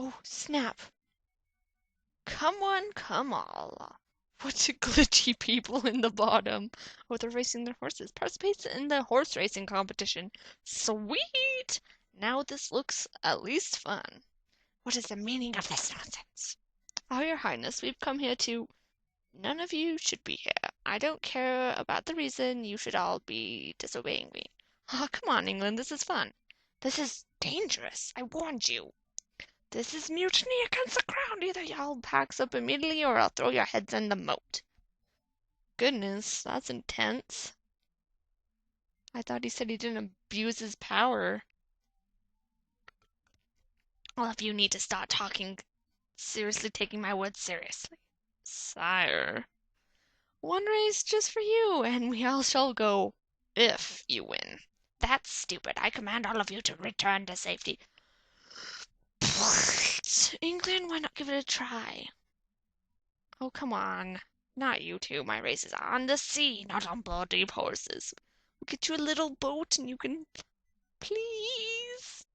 Oh, snap. Come on, come all. What glitchy people in the bottom. Oh, they're racing their horses. Participate in the horse racing competition. Sweet! Now this looks at least fun. What is the meaning of this nonsense? Oh, Your Highness, we've come here to... None of you should be here. I don't care about the reason you should all be disobeying me. Oh, come on, England, this is fun. This is dangerous. I warned you. This is mutiny against the crown. Either y'all packs up immediately or I'll throw your heads in the moat. Goodness, that's intense. I thought he said he didn't abuse his power. All of you need to start talking seriously, taking my words seriously. Sire. One race just for you, and we all shall go if you win. That's stupid. I command all of you to return to safety. England, why not give it a try? Oh, come on. Not you two. My races are on the sea, not on bloody horses. We'll get you a little boat and you can... Please?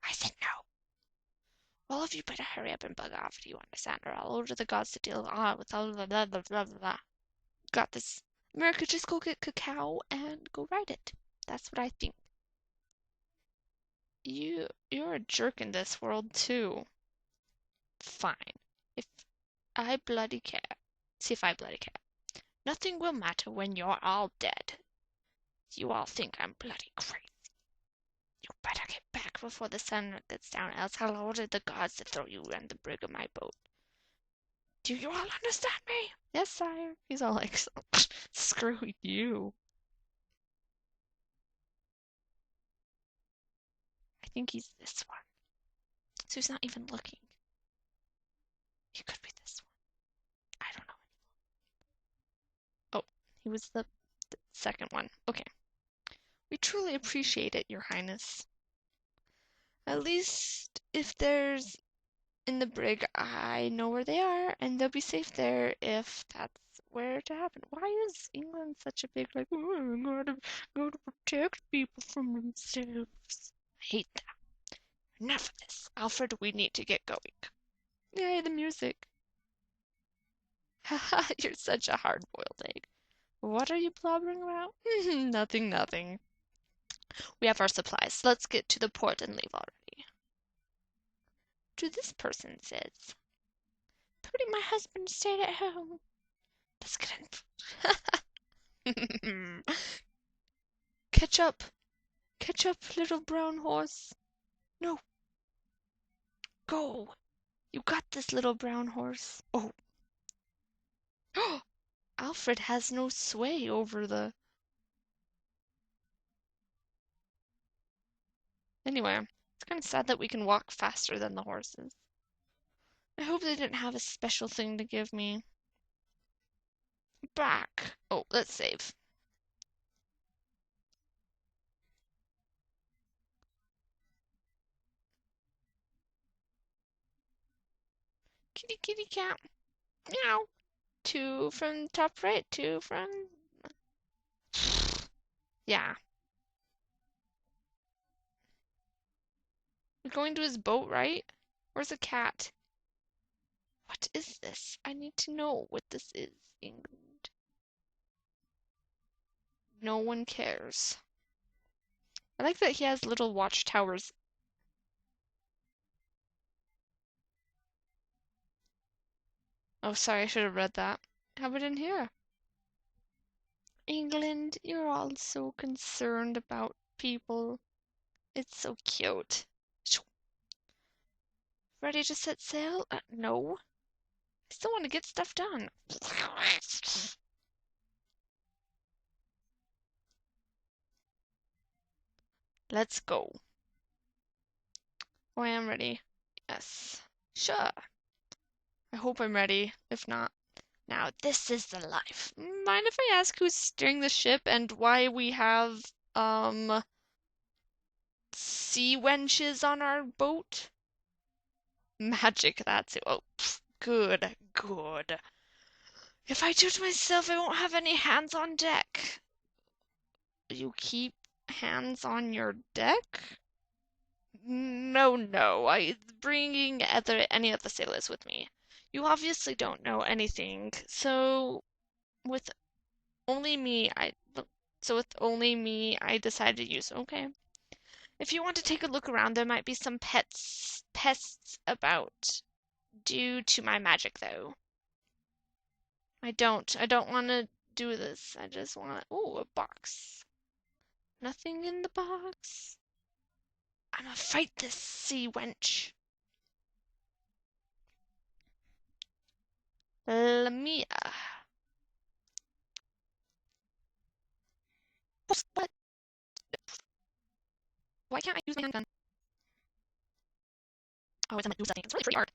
I said no. All of you better hurry up and bug off, do you understand? Or I'll order the gods to deal with all blah blah blah blah blah. Got this. America, just go get cacao and go ride it. That's what I think. You're a jerk in this world too. Fine. If I bloody care. See if I bloody care. Nothing will matter when you're all dead. You all think I'm bloody crazy. You better get back before the sun gets down, else I'll order the gods to throw you in the brig of my boat. Do you all understand me? Yes, sire. He's all like, screw you. I think he's this one. So he's not even looking. He could be this one. I don't know anymore. Oh, he was the second one. Okay. We truly appreciate it, Your Highness. At least if there's in the brig, I know where they are, and they'll be safe there if that's where to happen. Why is England such a big, like, oh, I gotta protect people from themselves? I hate that. Enough of this. Alfred, we need to get going. Yay, the music. Haha, you're such a hard-boiled egg. What are you blabbering about? Nothing, nothing. We have our supplies. Let's get to the port and leave already. To this person says, Prudy, my husband stayed at home. Let's get in. Catch up. Catch up, little brown horse. No. Go. You got this, little brown horse. Oh. Alfred has no sway over the... Anyway, it's kind of sad that we can walk faster than the horses. I hope they didn't have a special thing to give me. Back. Oh, let's save. Kitty, kitty, cat. Meow. 2 from top right, 2 from... Yeah. We're going to his boat, right? Where's the cat? What is this? I need to know what this is, England. No one cares. I like that he has little watchtowers. Oh, sorry, I should have read that. How about in here? England, you're all so concerned about people. It's so cute. Ready to set sail? No. I still want to get stuff done. Let's go. Oh, I am ready. Yes. Sure. I hope I'm ready. If not, now this is the life. Mind if I ask who's steering the ship and why we have, sea wenches on our boat? Magic, that's it. Oh, pff, good, good. If I do it myself, I won't have any hands on deck. You keep hands on your deck? No, no. I bringing any other sailors with me. You obviously don't know anything, with only me, I with only me, I decided to use. Okay. If you want to take a look around, there might be some pests about due to my magic, though. I don't want to do this. I just want to. Ooh, a box. Nothing in the box. I'm gonna fight this sea wench. Lamia. What? Why can't I use my handgun? Oh, it's a Medusa thing. It's really pretty art.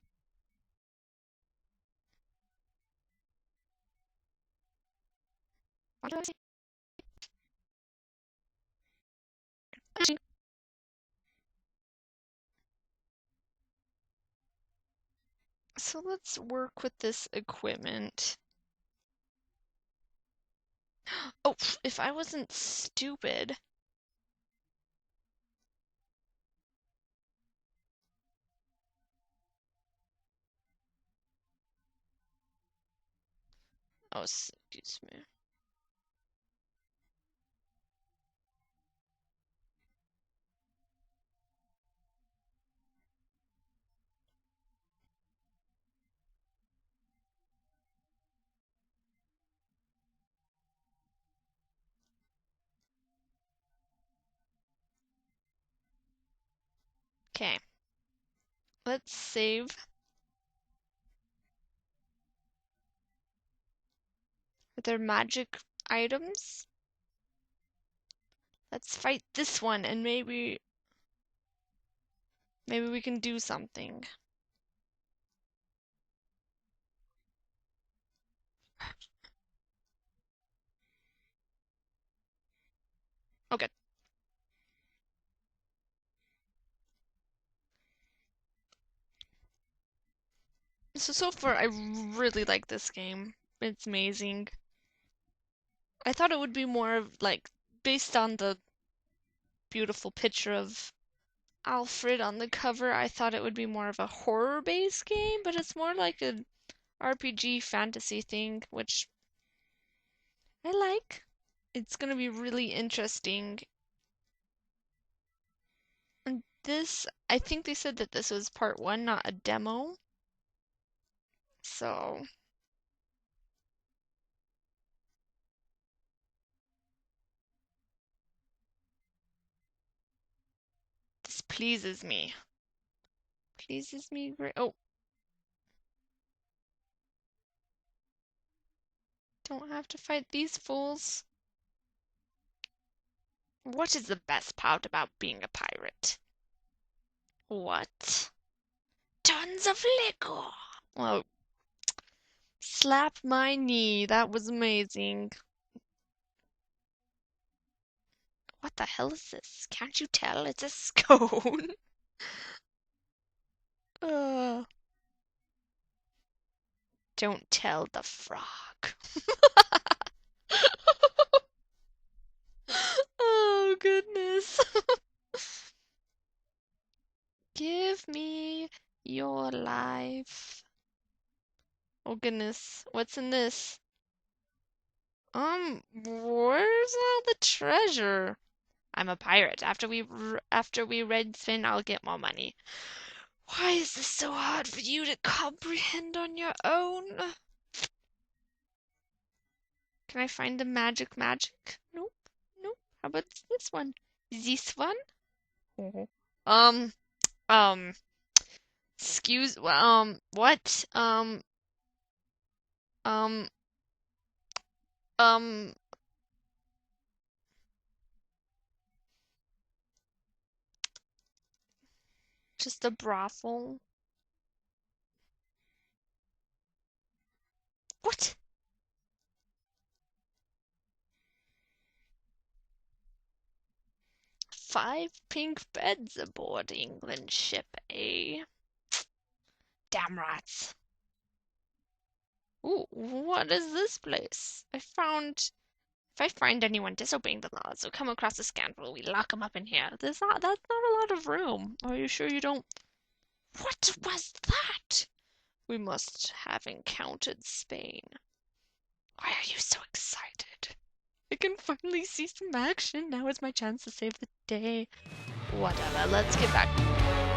Why do I see? So let's work with this equipment. Oh, if I wasn't stupid. Oh, excuse me. Okay. Let's save with their magic items. Let's fight this one and maybe we can do something. Okay. So far, I really like this game. It's amazing. I thought it would be more of like based on the beautiful picture of Alfred on the cover, I thought it would be more of a horror-based game, but it's more like an RPG fantasy thing, which I like. It's gonna be really interesting. And this, I think they said that this was part one, not a demo. So, this pleases me. Pleases me great. Oh, don't have to fight these fools. What is the best part about being a pirate? What? Tons of liquor. Oh, slap my knee. That was amazing. What the hell is this? Can't you tell it's a scone? uh, don't tell the frog. Oh, goodness. Give me your life. Oh, goodness. What's in this? Where's all the treasure? I'm a pirate. After we red fin, I'll get more money. Why is this so hard for you to comprehend on your own? Can I find the magic? Nope. Nope. How about this one? This one? Oh. Um, um, what? Um, um, just a brothel. What? Five pink beds aboard England ship, eh? Damn rats. Ooh, what is this place? I found If I find anyone disobeying the laws or come across a scoundrel, we lock him up in here. That's not a lot of room. Are you sure you don't? What was that? We must have encountered Spain. Why are you so excited? I can finally see some action. Now is my chance to save the day. Whatever, let's get back.